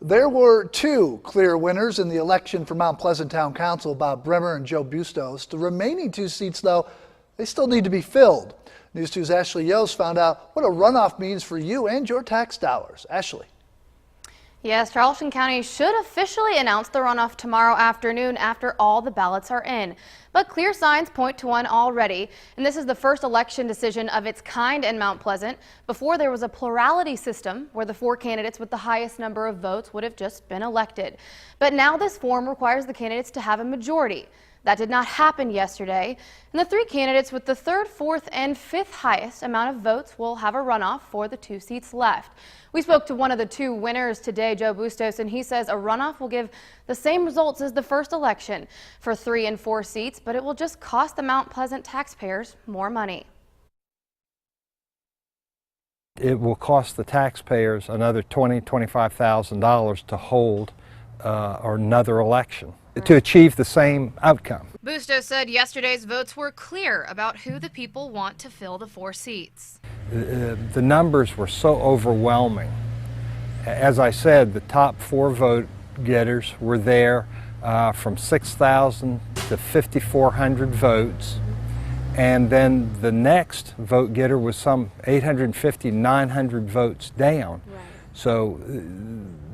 There were two clear winners in the election for Mount Pleasant Town Council, Bob Bremer and Joe Bustos. The remaining two seats, though, they still need to be filled. News 2's Ashley Yost found out what a runoff means for you and your tax dollars. Ashley. Yes, Charleston County should officially announce the runoff tomorrow afternoon after all the ballots are in. But clear signs point to one already, and this is the first election decision of its kind in Mount Pleasant. Before, there was a plurality system where the four candidates with the highest number of votes would have just been elected. But now this form requires the candidates to have a majority. That did not happen yesterday, and the three candidates with the third, fourth, and fifth highest amount of votes will have a runoff for the two seats left. We spoke to one of the two winners today, Joe Bustos, and he says a runoff will give the same results as the first election for 3 and 4 seats, but it will just cost the Mount Pleasant taxpayers more money. It will cost the taxpayers another $20,000 to $25,000 to hold another election to achieve the same outcome. Bustos said yesterday's votes were clear about who the people want to fill the 4 seats. The numbers were so overwhelming. As I said, the top 4 vote getters were there from 6,000 to 5,400 votes. And then the next vote getter was some 850, 900 votes down. Right. So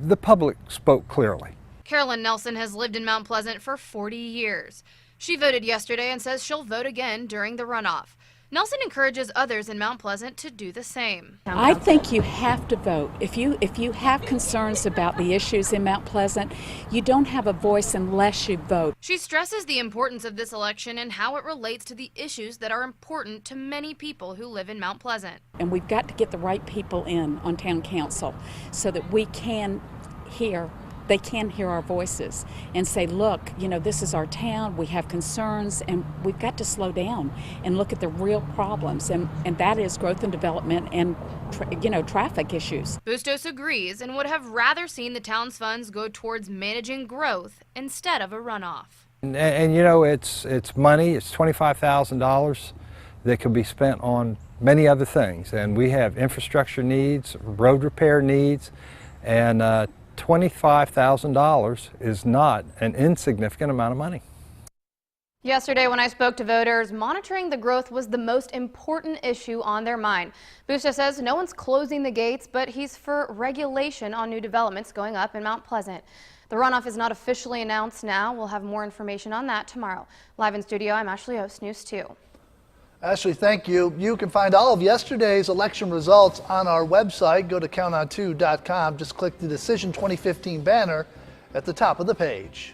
the public spoke clearly. Carolyn Nelson has lived in Mount Pleasant for 40 years. She voted yesterday and says she'll vote again during the runoff. Nelson encourages others in Mount Pleasant to do the same. I think you have to vote. If you have concerns about the issues in Mount Pleasant, you don't have a voice unless you vote. She stresses the importance of this election and how it relates to the issues that are important to many people who live in Mount Pleasant. And we've got to get the right people in on town council so that they can hear our voices and say, look, you know, this is our town, we have concerns, and we've got to slow down and look at the real problems, and that is growth and development and, traffic issues. Bustos agrees and would have rather seen the town's funds go towards managing growth instead of a runoff. And you know, it's money, it's $25,000 that could be spent on many other things, and we have infrastructure needs, road repair needs, and $25,000 is not an insignificant amount of money. Yesterday when I spoke to voters, monitoring the growth was the most important issue on their mind. Bustos says no one's closing the gates, but he's for regulation on new developments going up in Mount Pleasant. The runoff is not officially announced now. We'll have more information on that tomorrow. Live in studio, I'm Ashley Yost, News 2. Ashley, thank you. You can find all of yesterday's election results on our website. Go to counton2.com. Just click the Decision 2015 banner at the top of the page.